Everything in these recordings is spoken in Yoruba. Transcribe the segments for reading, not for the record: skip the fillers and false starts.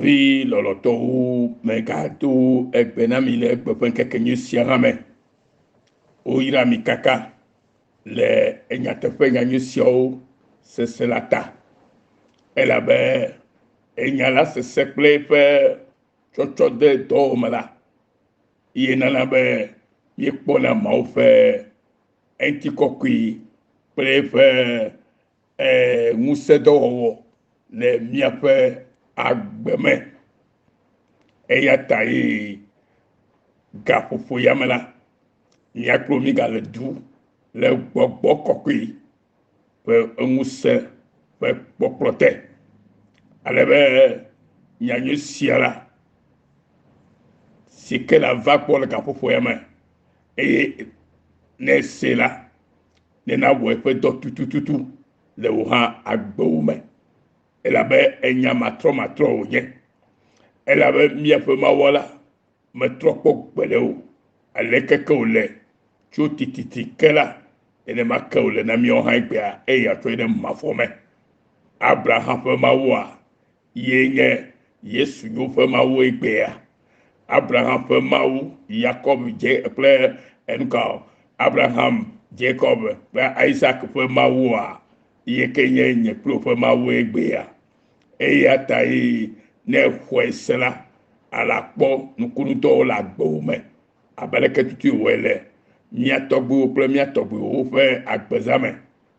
Nɔvi lɔlɔtɔwo megado egbe na mi le egbe ƒe ŋkekenyui sia hã me. Woyra mi kaka le enyateƒe nyanyui siawo sese la ta. Elabe enya la sese kple eƒe tsɔtsɔ de dɔwɔme la, ye nana be míekpɔna Mawu ƒe eŋutikɔkɔe kple eƒe ŋusẽdɔwɔwɔ le míaƒe agbe me. Eya ta ye gaƒoƒo ya me la, míakplɔ mi gale du le gbɔgbɔ kɔkɔe ƒe ŋusẽ ƒe kpɔkplɔ te. Alebe nyanyui sia la, si ke la va kpɔ le gaƒoƒo ya me, eye ne se la, nena wɔ eƒe dɔ tutututu le wò hã agbewo me. Elabe enya matrɔmatrɔ wònye. Elabe míaƒe Mawu la metrɔ kpɔ gbe ɖe wo. Aleke ke wòle tso tititi ke la, nenema ke wòle na míawo hã egbea, eye atrɔ ɖe mavɔ me. Abraham ƒe Mawua ye nye Yesu yo ƒe Mawu egbea. Abraham ƒe Mawu, Yakob kple enuka Abraham, Jacob kple Isaac ƒe Mawua ye ke nye nye kplo ƒe Mawu egbea. Eya ta ye ne xɔe se la, ala kpɔ nukunutɔwo le agbewo me. Abeleke tutu wɔe le mía tɔgbuiwo kple mía tɔgbuiwo ƒe agbeza me.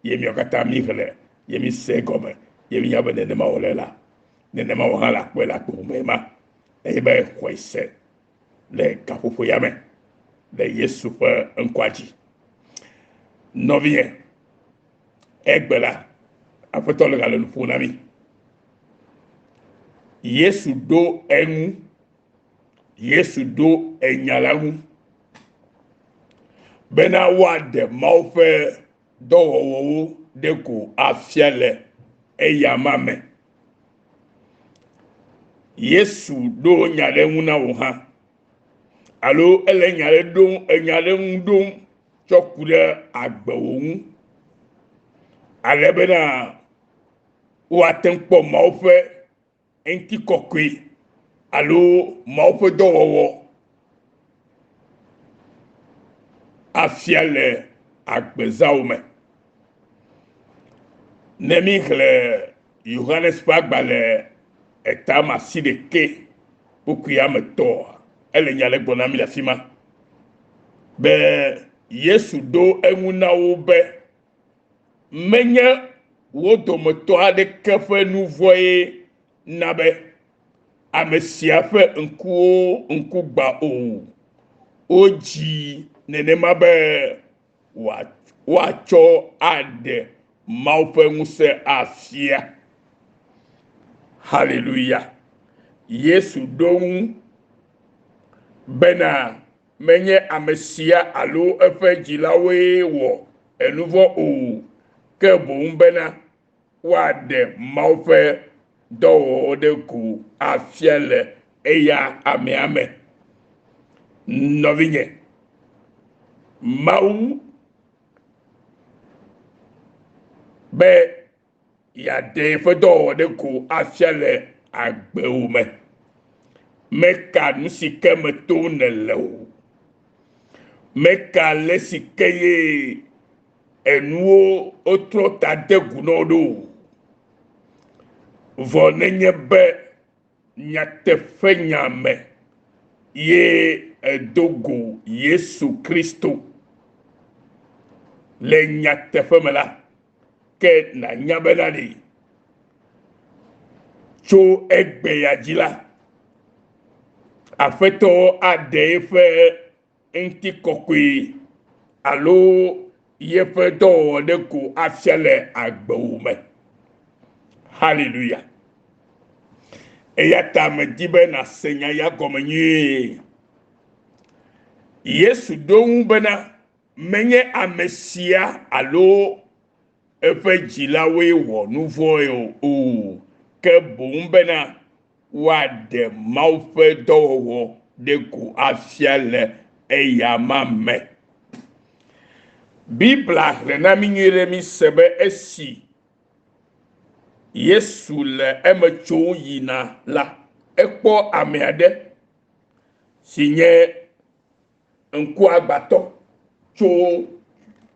Ye míawo katã mi xlẽ, ye mi se gɔme, ye mi nya be nenema wòle la. Nenema wò hã la kpɔe le agbewo me ma. Eye be xɔe se le gaƒoƒo ya me le Yesu ƒe ŋkɔa dzi. Nɔvinye, egbe la, Aƒetɔ le gale nu ƒom na mi. Yesu ɖo eŋu, Yesu ɖo enya la ŋu bena woaɖe Mawu ƒe dɔwɔwɔwo ɖe ko afia le eya ma me. Yesu ɖo nya ɖe ŋu na wò hã, alo ele enya ɖe ŋu ɖom tsɔ ku ɖe agbewo ŋu, ale bena woate ŋu kpɔ Mawu ƒe eŋutikɔkɔe alo Mawu ƒe dɔwɔwɔ afia le agbezawo me. Ne mi xlẽ Yohanes ƒe agbalẽ etama asi ɖeke kpukpui ame tɔa, ele nya le gbɔ na mi le afi ma be Yesu ɖo eŋu na wo be menye wo dometɔ aɖeke ƒe nu vɔ̃e na be ame sia ƒe ŋkuwo ŋku gbã o. Wodzi nenema be woatsɔ aɖe Mawu ƒe ŋusẽ afia. Hallelujah. Yesu ɖo ŋu bena menye ame sia alo eƒe dzilawoe wɔ enuvɔ o, ke boŋ bena woaɖe Mawu ƒe dɔwɔwɔ ɖe ko afia le eya amea me. Nɔvinye, Mawu be yeaɖe eƒe dɔwɔwɔ ɖe ko afia le agbewo me. Meka nu si ke me to nele o. Meka le si ke ye enuwo wotrɔ ta de gu na wo ɖo. Vɔ nenye be nyateƒe nya me ye edo go Yesu Kristo le nyateƒe me la, ke nanya bena ɖe tso egbe ya dzi la, Aƒetɔ aɖe eƒe eŋutikɔkɔe alo yeƒe dɔwɔwɔ ɖe ko afia le agbewo me. Hallelujah. Eya ta medi be nase nya ya gɔme nyuie. Yesu ɖo ŋu bena menye ame sia alo eƒe dzilawoe wɔ nu vɔ̃e o, ke boŋ bena woaɖe Mawu ƒe dɔwɔwɔ ɖe ko afia le eya ma me. Bibla xlẽ na mi nyuie ɖe mi se be esi Yesu le eme tso yina la, ekpo amiade sinye nku agbato cho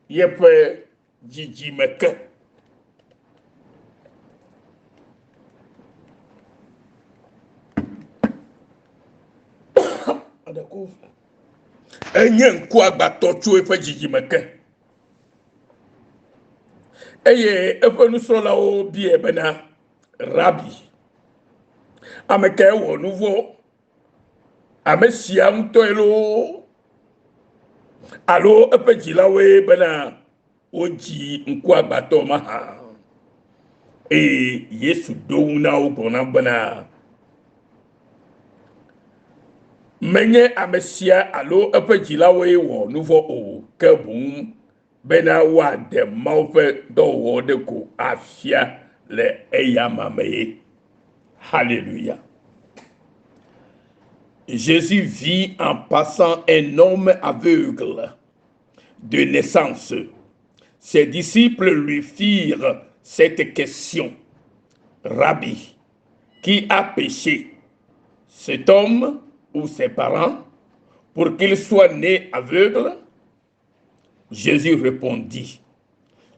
yepe jiji meke adako enye nku agbato cho yepe jiji meke eye efenu sola o bi ebena rabi ameke wo nouveau amesia mto elo alo epejila we bena oji nku agbato maha yesu douna o bona bena menye amesia alo epejila we wo nouveau o kebun bena wa de maupe do wo de ko afia le eyamame. Alléluia. Jésus vit en passant un homme aveugle de naissance. Ses disciples lui firent cette question. Rabbi, qui a péché, cet homme ou ses parents, pour qu'il soit né aveugle? Jésus répondit,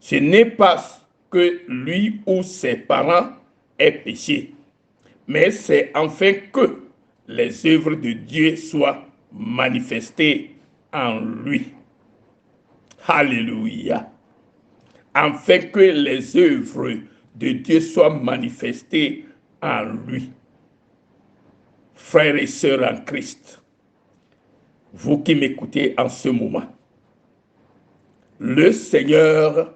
ce n'est pas que lui ou ses parents aient péché, mais c'est afin que les œuvres de Dieu soient manifestées en lui. Alléluia. Afin que les œuvres de Dieu soient manifestées en lui. Frères et sœurs en Christ, vous qui m'écoutez en ce moment, le Seigneur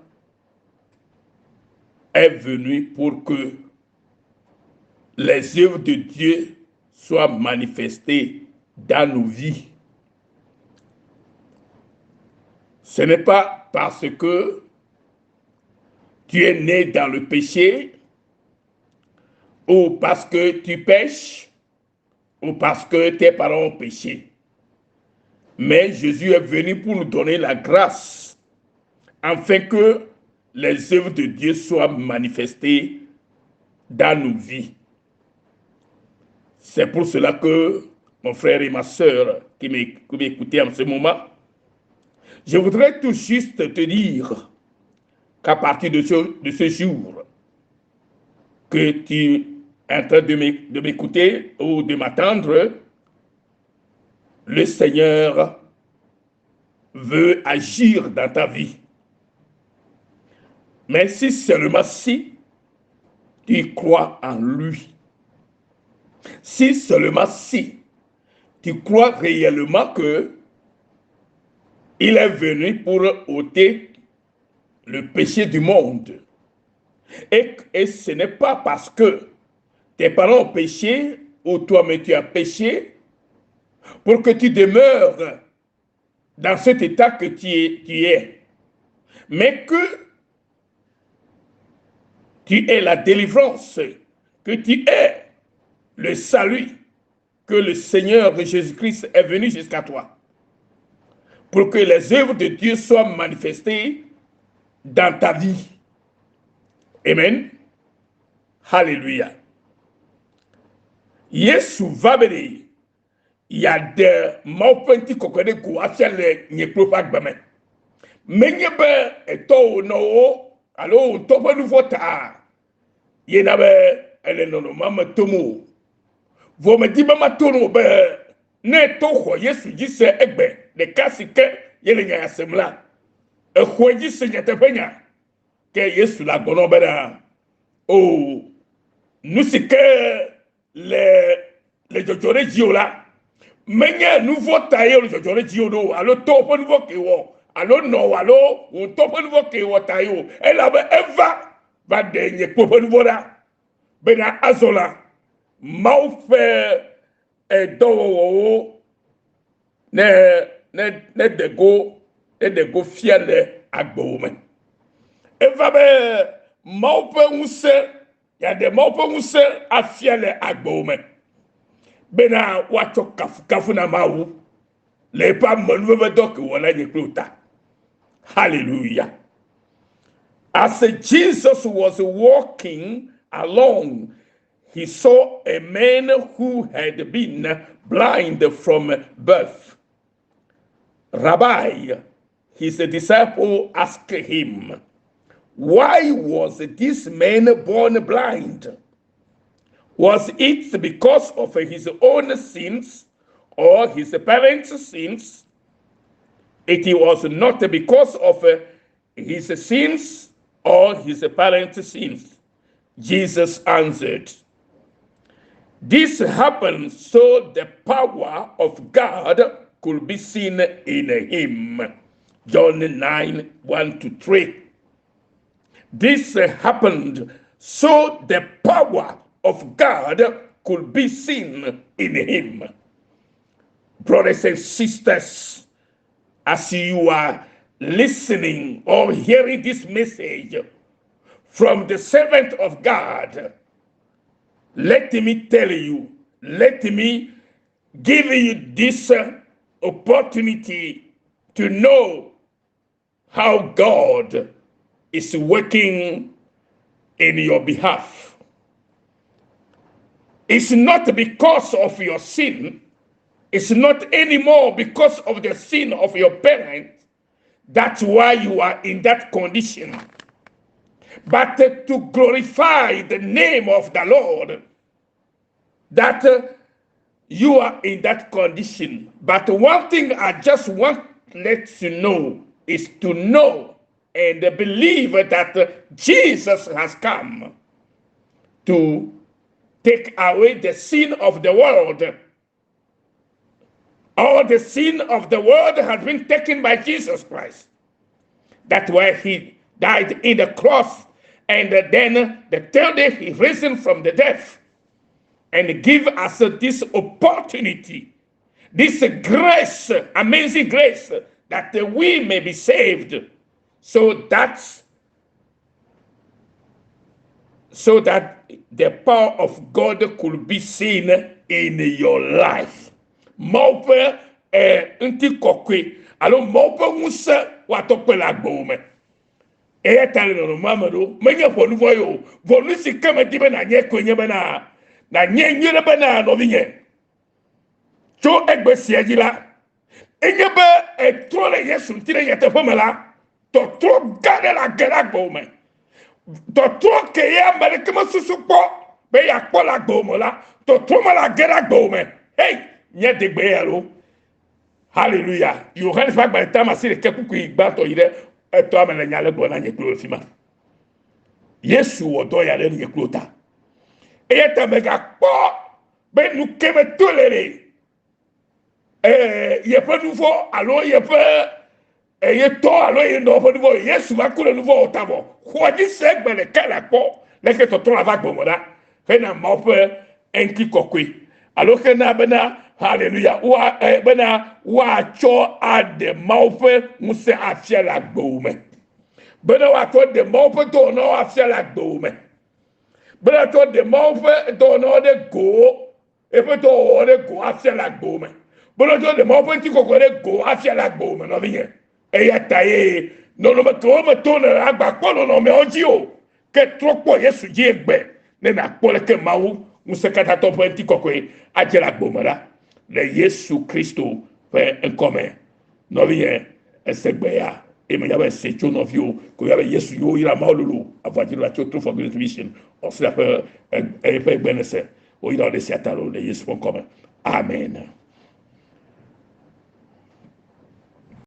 est venu pour que les œuvres de Dieu soient manifestées dans nos vies. Ce n'est pas parce que tu es né dans le péché, ou parce que tu pêches, ou parce que tes parents ont péché. Mais Jésus est venu pour nous donner la grâce, afin que les œuvres de Dieu soient manifestées dans nos vies. C'est pour cela que, mon frère et ma sœur qui m'écoutaient en ce moment, je voudrais tout juste te dire qu'à partir de ce jour que tu es en train de m'écouter ou de m'attendre, le Seigneur veut agir dans ta vie. Mais si seulement si tu crois en lui, si seulement si tu crois réellement que il est venu pour ôter le péché du monde, et ce n'est pas parce que tes parents ont péché ou toi-même tu as péché pour que tu demeures dans cet état que tu es, mais que tu es la délivrance, que tu es le salut, que le Seigneur Jésus-Christ est venu jusqu'à toi, pour que les œuvres de Dieu soient manifestées dans ta vie. Amen. Alléluia. Yesu vabere, il y a des maupenti kokode ko afiale nye propak bame. Menye be eto no alo to pa nouveau ta. Ye na be ele no mama tomu. Vo me di mama tono be ne to ho Yesu ji se egbe de kasike ye le nya asemla. E ho ji se nya tepenya ke Yesu la gono be da. Oh, nous c'est que les jojore jiola. Menye nouveau taillé le jojore jiodo. Alors top nouveau kewo. Alors non alors on top nouveau kewo taillé. Elle avait Eva va dernier top nouveau là. Bena azola. Mau fait do ne dego fiel agbo. Eva be maupe mousse, il y a des maupe mousse à fiel agbome. Bena wacho kafu na maou. Les pas monve donc wala nyekluta. Hallelujah. As Jesus was walking along, he saw a man who had been blind from birth. Rabbi, his disciple asked him, why was this man born blind? Was it because of his own sins or his parents' sins? It was not because of his sins or his parents' sins. Jesus answered, this happened so the power of God could be seen in him. John 9, 1-3. This happened so the power of God could be seen in him. Brothers and sisters, as you are listening or hearing this message from the servant of God, let me tell you, let me give you this opportunity to know how God is working in your behalf. It's not because of your sin. It's not anymore because of the sin of your parents. That's why you are in that condition. But to glorify the name of the Lord, that you are in that condition. But one thing I just want to let you know is to know and believe that Jesus has come to take away the sin of the world. All the sin of the world has been taken by Jesus Christ. That's why he died in the cross, and then the third day he risen from the dead and give us this opportunity, this grace, amazing grace, that we may be saved, so that the power of God could be seen in your life. Maupe nti kokwe alo maupe musa watokwe la gbome e tali no mamado menya bonu voyo bonu sikama dibe na nye kwenye bana na nye nyere bana no binye cho egbesi ajila enyebe etrole yesu ntire yete pomala to tro gade la gada gbome to tro ke ya mare kema susu po be ya po la gbome la to tro mala gada gbome hey nye degbe yalo hallelujah you can fact by the time I see the kekuku igbato ire eto amele nyale gbo na nye klo fima yesu odo ya le nye klota eyeta mega po be nu keme tolere ye pe nouveau alo ye pe ye to alo ye no pe nouveau yesu va kule nouveau otabo ko di segbe le kala po le ke to la va gbo moda fe na mo pe enki kokwe alo ke na bena hallelujah wa bena wa cho ade maupe muse afia la gbome bena wa to de maupe to no afia la gbome bena to de maupe to no de go e pe to de go afia la gbome bena to de maupe ti kokore go afia la gbome no bien e ya taye no me to na agba polo no me oji o ke tropo yesu ji egbe ne na pole ke mawu muse kata to po ti kokore ajela gbome la le Yesu Christo fait un commun. No bien, esegbeya. Et me yabe secho no vio, ko yabe Yesu yo ira maululu, avadi la chotro for great mission. On se la fait benese. O ira de siatalo le Yesu commun. Amen.